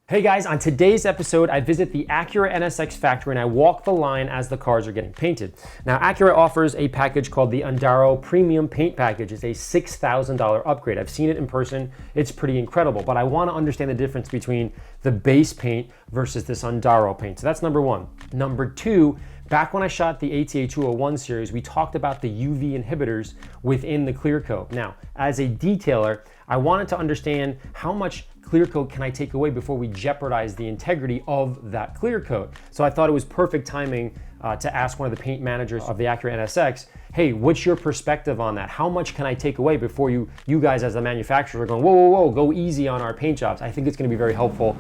Hey guys, on today's episode, I visit the Acura NSX factory and I walk the line as the cars are getting painted. Now, Acura offers a package called the Andaro Premium Paint Package. It's a $6,000 upgrade. I've seen it in person. It's pretty incredible, but I want to understand the difference between the base paint versus this Andaro paint. So that's number one. Number two, back when I shot the ATA 201 series, we talked about the UV inhibitors within the clear coat. Now, as a detailer, I wanted to understand how much clear coat can I take away before we jeopardize the integrity of that clear coat. So I thought it was perfect timing to ask one of the paint managers of the Acura NSX, hey, what's your perspective on that? How much can I take away before you guys as the manufacturer are going, whoa, go easy on our paint jobs? I think it's gonna be very helpful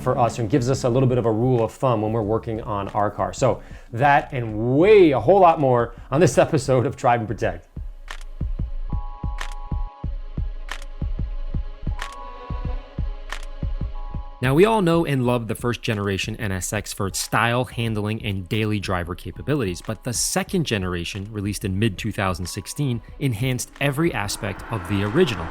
for us and gives us a little bit of a rule of thumb when we're working on our car. So that and a whole lot more on this episode of Drive and Protect. Now, we all know and love the first generation NSX for its style, handling, and daily driver capabilities, but the second generation, released in mid-2016, enhanced every aspect of the original.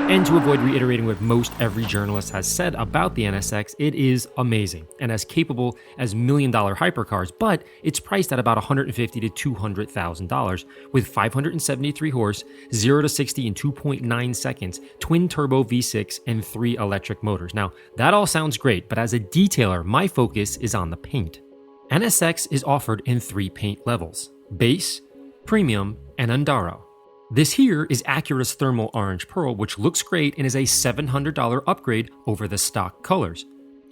And to avoid reiterating what most every journalist has said about the NSX, it is amazing and as capable as million-dollar hypercars, but it's priced at about $150,000 to $200,000 with 573 horse, 0 to 60 in 2.9 seconds, twin-turbo V6, and 3 electric motors. Now, that all sounds great, but as a detailer, my focus is on the paint. NSX is offered in 3 paint levels: base, premium, and Andaro. This here is Acura's Thermal Orange Pearl, which looks great and is a $700 upgrade over the stock colors.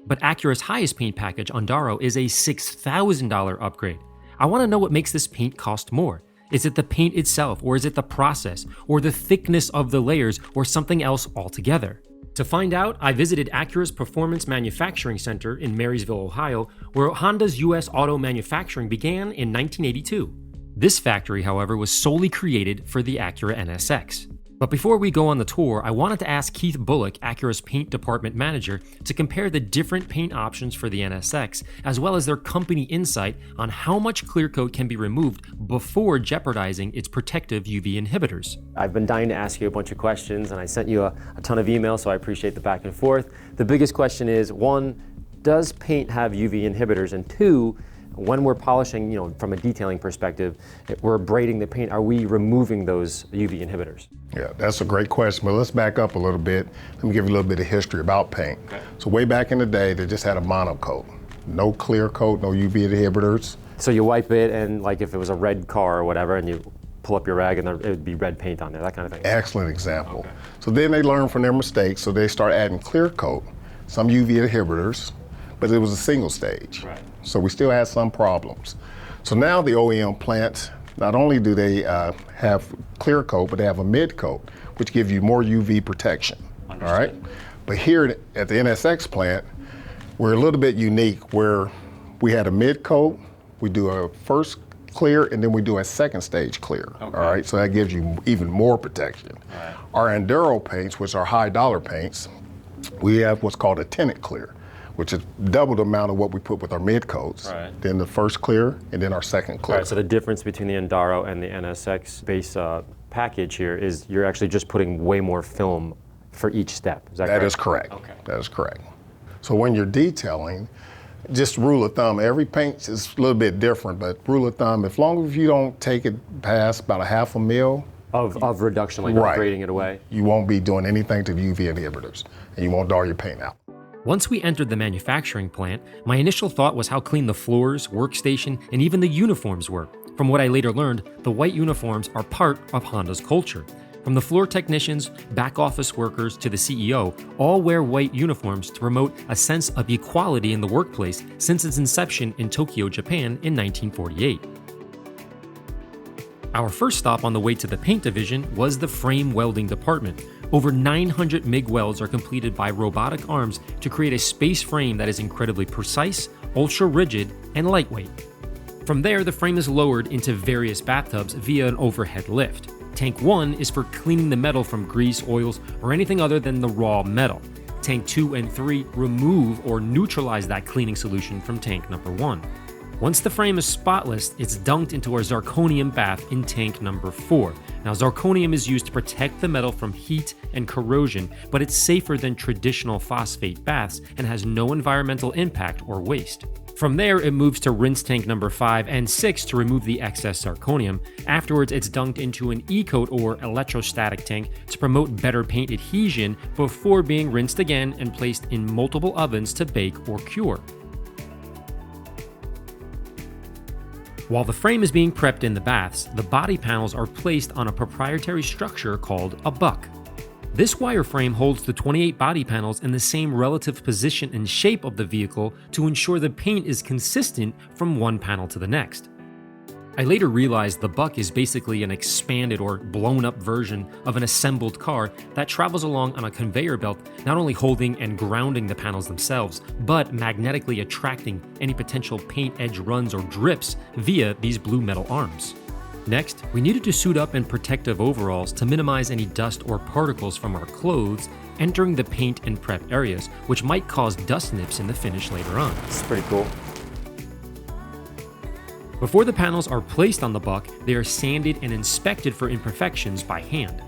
But Acura's highest paint package, Andaro, is a $6,000 upgrade. I want to know what makes this paint cost more. Is it the paint itself, or is it the process, or the thickness of the layers, or something else altogether? To find out, I visited Acura's Performance Manufacturing Center in Marysville, Ohio, where Honda's U.S. auto manufacturing began in 1982. This factory, however, was solely created for the Acura NSX. But before we go on the tour, I wanted to ask Keith Bullock, Acura's paint department manager, to compare the different paint options for the NSX, as well as their company insight on how much clear coat can be removed before jeopardizing its protective UV inhibitors. I've been dying to ask you a bunch of questions, and I sent you a ton of emails, so I appreciate the back and forth. The biggest question is, 1, does paint have UV inhibitors? And 2, when we're polishing, from a detailing perspective, we're abrading the paint, are we removing those UV inhibitors? Yeah, that's a great question, but let's back up a little bit. Let me give you a little bit of history about paint. Okay. So way back in the day, they just had a monocoat. No clear coat, no UV inhibitors. So you wipe it, and like if it was a red car or whatever, and you pull up your rag and it would be red paint on there, that kind of thing? Excellent example. Okay. So then they learned from their mistakes, so they start adding clear coat, some UV inhibitors, but it was a single stage. Right. So we still had some problems. So now the OEM plants, not only do they have clear coat, but they have a mid coat, which gives you more UV protection. Understood. All right? But here at the NSX plant, we're a little bit unique where we had a mid coat, we do a first clear, and then we do a second stage clear. Okay. All right, so that gives you even more protection. Right. Our Andaro paints, which are high dollar paints, we have what's called a tinted clear, which is double the amount of what we put with our mid coats. Right. Then the first clear, and then our second clear. All right, so the difference between the Andaro and the NSX base package here is you're actually just putting way more film for each step. Is that correct? That is correct. Okay. That is correct. So when you're detailing, just rule of thumb, every paint is a little bit different, but rule of thumb, as long as you don't take it past about a half a mil of reduction, like right, grading it away, you won't be doing anything to the UV inhibitors, and you won't dull your paint out. Once we entered the manufacturing plant, my initial thought was how clean the floors, workstation, and even the uniforms were. From what I later learned, the white uniforms are part of Honda's culture. From the floor technicians, back office workers, to the CEO, all wear white uniforms to promote a sense of equality in the workplace since its inception in Tokyo, Japan in 1948. Our first stop on the way to the paint division was the frame welding department. Over 900 MIG welds are completed by robotic arms to create a space frame that is incredibly precise, ultra-rigid, and lightweight. From there, the frame is lowered into various bathtubs via an overhead lift. Tank 1 is for cleaning the metal from grease, oils, or anything other than the raw metal. Tank 2 and 3 remove or neutralize that cleaning solution from tank number 1. Once the frame is spotless, it's dunked into our zirconium bath in tank number 4. Now, zirconium is used to protect the metal from heat and corrosion, but it's safer than traditional phosphate baths and has no environmental impact or waste. From there, it moves to rinse tank number 5 and 6 to remove the excess zirconium. Afterwards, it's dunked into an E-coat or electrostatic tank to promote better paint adhesion before being rinsed again and placed in multiple ovens to bake or cure. While the frame is being prepped in the baths, the body panels are placed on a proprietary structure called a buck. This wireframe holds the 28 body panels in the same relative position and shape of the vehicle to ensure the paint is consistent from one panel to the next. I later realized the buck is basically an expanded or blown up version of an assembled car that travels along on a conveyor belt, not only holding and grounding the panels themselves, but magnetically attracting any potential paint edge runs or drips via these blue metal arms. Next, we needed to suit up in protective overalls to minimize any dust or particles from our clothes entering the paint and prep areas, which might cause dust nips in the finish later on. It's pretty cool. Before the panels are placed on the buck, they are sanded and inspected for imperfections by hand.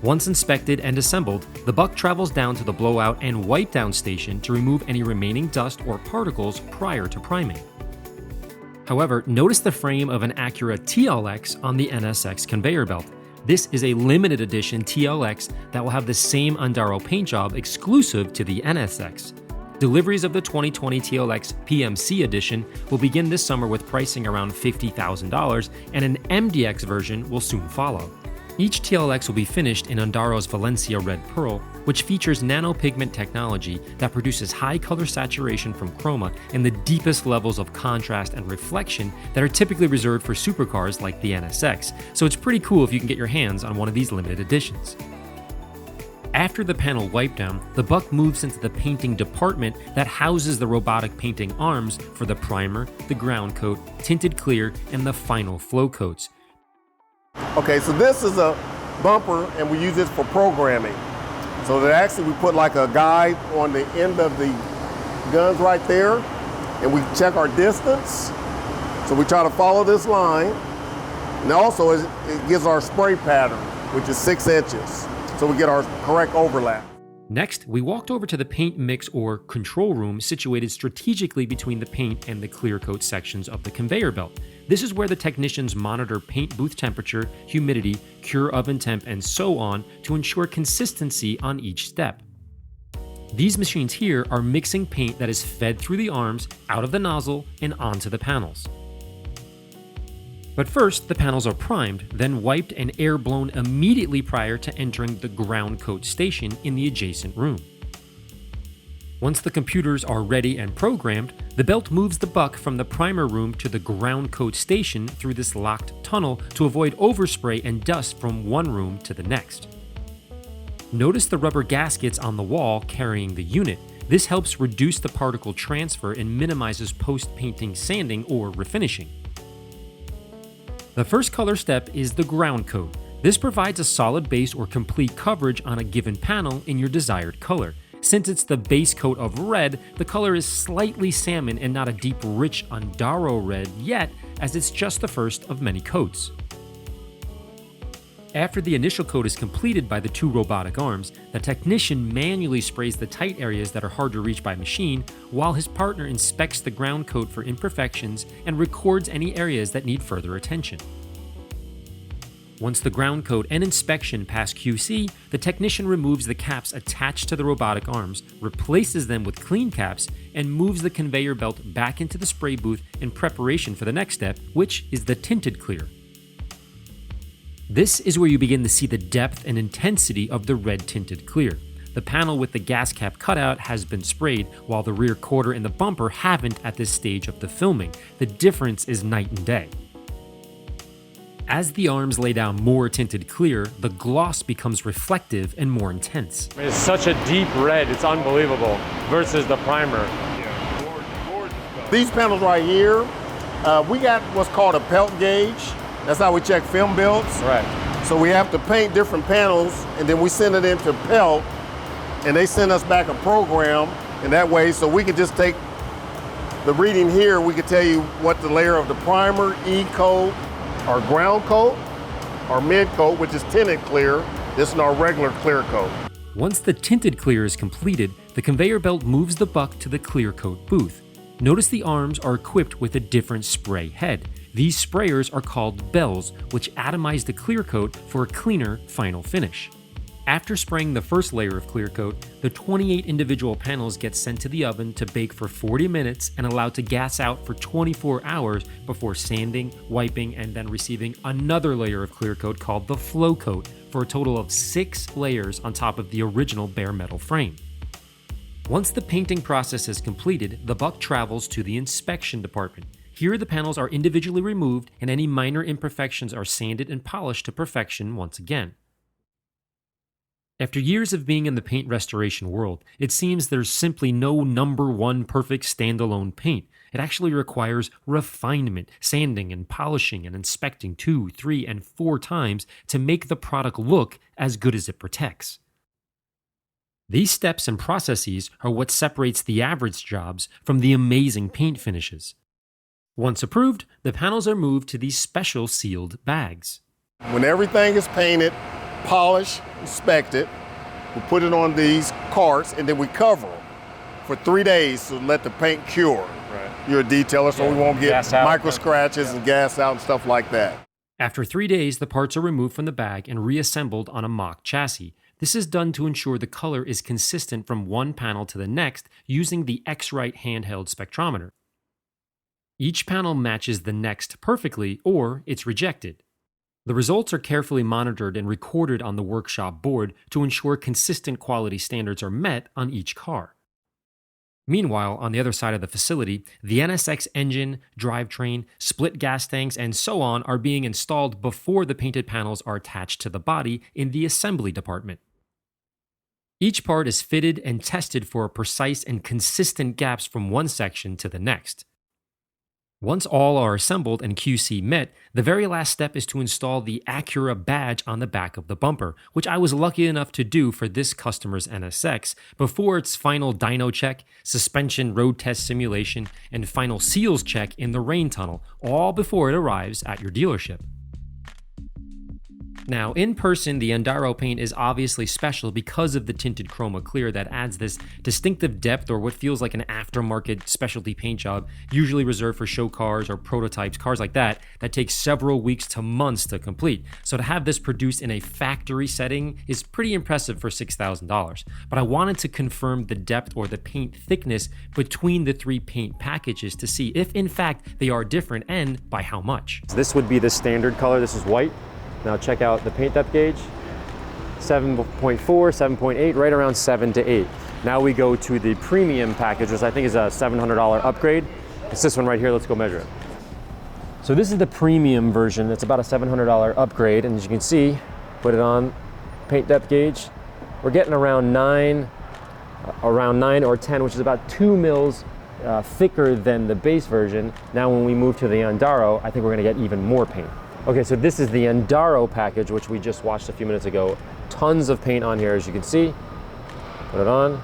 Once inspected and assembled, the buck travels down to the blowout and wipe down station to remove any remaining dust or particles prior to priming. However, notice the frame of an Acura TLX on the NSX conveyor belt. This is a limited edition TLX that will have the same Andaro paint job exclusive to the NSX. Deliveries of the 2020 TLX PMC edition will begin this summer with pricing around $50,000, and an MDX version will soon follow. Each TLX will be finished in Andaro's Valencia Red Pearl, which features nanopigment technology that produces high color saturation from chroma and the deepest levels of contrast and reflection that are typically reserved for supercars like the NSX, so it's pretty cool if you can get your hands on one of these limited editions. After the panel wipe down, the buck moves into the painting department that houses the robotic painting arms for the primer, the ground coat, tinted clear, and the final flow coats. Okay, so this is a bumper and we use this for programming. So that actually we put like a guide on the end of the guns right there and we check our distance. So we try to follow this line. And also it gives our spray pattern, which is 6 inches. So we get our correct overlap. Next, we walked over to the paint mix or control room situated strategically between the paint and the clear coat sections of the conveyor belt. This is where the technicians monitor paint booth temperature, humidity, cure oven temp, and so on to ensure consistency on each step. These machines here are mixing paint that is fed through the arms, out of the nozzle, and onto the panels. But first, the panels are primed, then wiped and air blown immediately prior to entering the ground coat station in the adjacent room. Once the computers are ready and programmed, the belt moves the buck from the primer room to the ground coat station through this locked tunnel to avoid overspray and dust from one room to the next. Notice the rubber gaskets on the wall carrying the unit. This helps reduce the particle transfer and minimizes post-painting sanding or refinishing. The first color step is the ground coat. This provides a solid base or complete coverage on a given panel in your desired color. Since it's the base coat of red, the color is slightly salmon and not a deep, rich Andaro red yet, as it's just the first of many coats. After the initial coat is completed by the 2 robotic arms, the technician manually sprays the tight areas that are hard to reach by machine, while his partner inspects the ground coat for imperfections and records any areas that need further attention. Once the ground coat and inspection pass QC, the technician removes the caps attached to the robotic arms, replaces them with clean caps, and moves the conveyor belt back into the spray booth in preparation for the next step, which is the tinted clear. This is where you begin to see the depth and intensity of the red tinted clear. The panel with the gas cap cutout has been sprayed, while the rear quarter and the bumper haven't at this stage of the filming. The difference is night and day. As the arms lay down more tinted clear, the gloss becomes reflective and more intense. It's such a deep red, it's unbelievable, versus the primer. These panels right here, we got what's called a pelt gauge. That's how we check film builds. Right. So we have to paint different panels and then we send it into pelt and they send us back a program in that way so we can just take The reading here, we can tell you what the layer of the primer, E-coat, our ground coat, our mid coat, which is tinted clear. This is our regular clear coat. Once the tinted clear is completed, the conveyor belt moves the buck to the clear coat booth. Notice the arms are equipped with a different spray head. These sprayers are called bells, which atomize the clear coat for a cleaner final finish. After spraying the first layer of clear coat, the 28 individual panels get sent to the oven to bake for 40 minutes and allowed to gas out for 24 hours before sanding, wiping, and then receiving another layer of clear coat called the flow coat for a total of 6 layers on top of the original bare metal frame. Once the painting process is completed, the buck travels to the inspection department. Here the panels are individually removed and any minor imperfections are sanded and polished to perfection once again. After years of being in the paint restoration world, it seems there's simply no number one perfect standalone paint. It actually requires refinement, sanding and polishing and inspecting 2, 3, and 4 times to make the product look as good as it protects. These steps and processes are what separates the average jobs from the amazing paint finishes. Once approved, the panels are moved to these special sealed bags. When everything is painted, polished, inspected, we put it on these carts and then we cover them for 3 days to let the paint cure. Right. You're a detailer, so we won't get micro out. scratches and gas out and stuff like that. After 3 days, the parts are removed from the bag and reassembled on a mock chassis. This is done to ensure the color is consistent from one panel to the next using the X-Rite handheld spectrometer. Each panel matches the next perfectly, or it's rejected. The results are carefully monitored and recorded on the workshop board to ensure consistent quality standards are met on each car. Meanwhile, on the other side of the facility, the NSX engine, drivetrain, split gas tanks, and so on are being installed before the painted panels are attached to the body in the assembly department. Each part is fitted and tested for precise and consistent gaps from one section to the next. Once all are assembled and QC met, the very last step is to install the Acura badge on the back of the bumper, which I was lucky enough to do for this customer's NSX before its final dyno check, suspension road test simulation, and final seals check in the rain tunnel, all before it arrives at your dealership. Now, in person, the Andaro paint is obviously special because of the tinted chroma clear that adds this distinctive depth or what feels like an aftermarket specialty paint job, usually reserved for show cars or prototypes, cars like that takes several weeks to months to complete. So to have this produced in a factory setting is pretty impressive for $6,000. But I wanted to confirm the depth or the paint thickness between the 3 paint packages to see if in fact they are different and by how much. So this would be the standard color. This is white. Now check out the paint depth gauge, 7.4, 7.8, right around 7 to 8. Now we go to the premium package, which I think is a $700 upgrade. It's this one right here, let's go measure it. So this is the premium version. It's about a $700 upgrade, and as you can see, put it on, paint depth gauge. We're getting around 9 or 10, which is about 2 mils thicker than the base version. Now when we move to the Andaro, I think we're gonna get even more paint. Okay, so this is the Andaro package, which we just watched a few minutes ago. Tons of paint on here, as you can see. Put it on.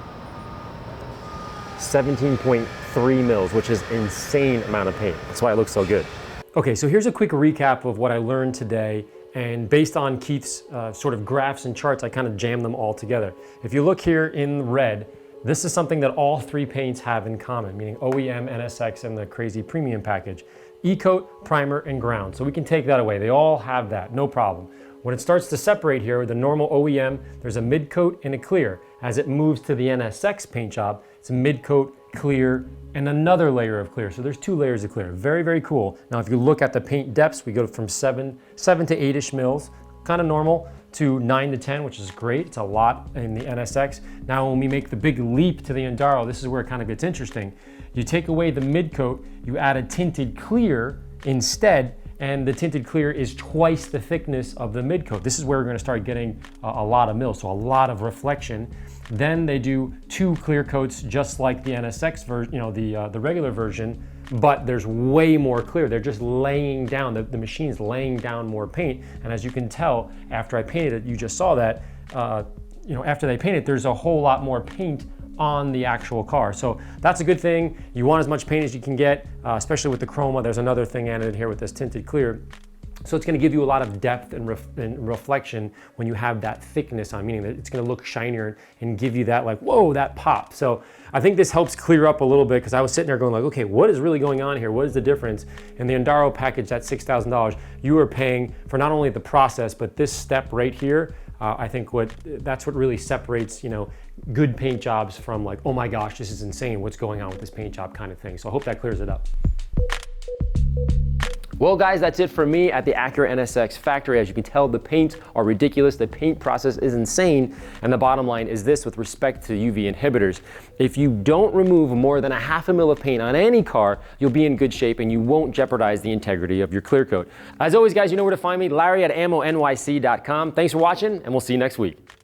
17.3 mils, which is insane amount of paint. That's why it looks so good. Okay, so here's a quick recap of what I learned today. And based on Keith's sort of graphs and charts, I kind of jammed them all together. If you look here in red, this is something that all 3 paints have in common, meaning OEM, NSX, and the crazy premium package. E-coat, primer, and ground. So we can take that away. They all have that, no problem. When it starts to separate here with the normal OEM, there's a mid-coat and a clear. As it moves to the NSX paint job, it's a mid-coat, clear, and another layer of clear. So there's 2 layers of clear. Very, very cool. Now, if you look at the paint depths, we go from 7 to 8-ish mils, kind of normal, to 9 to 10, which is great. It's a lot in the NSX. Now, when we make the big leap to the Andaro, this is where it kind of gets interesting. You take away the mid coat, you add a tinted clear instead, and the tinted clear is twice the thickness of the mid coat. This is where we're gonna start getting a lot of mils, so a lot of reflection. Then they do 2 clear coats just like the NSX version, the regular version, but there's way more clear. They're just laying down, the machine's laying down more paint. And as you can tell, after I painted it, you just saw that, after they paint it, there's a whole lot more paint on the actual car. So that's a good thing. You want as much paint as you can get, especially with the chroma. There's another thing added here with this tinted clear. So it's gonna give you a lot of depth and reflection when you have that thickness on, meaning that it's gonna look shinier and give you that like, whoa, that pop. So I think this helps clear up a little bit, because I was sitting there going like, okay, what is really going on here? What is the difference? In the Andaro package, that $6,000, you are paying for not only the process, but this step right here. I think that's what really separates, you know, good paint jobs from like, oh my gosh, this is insane, what's going on with this paint job kind of thing. So I hope that clears it up. Well guys, that's it for me at the Acura NSX factory. As you can tell, the paints are ridiculous. The paint process is insane. And the bottom line is this with respect to UV inhibitors. If you don't remove more than a half a mil of paint on any car, you'll be in good shape and you won't jeopardize the integrity of your clear coat. As always guys, you know where to find me, Larry at AMMONYC.com. Thanks for watching and we'll see you next week.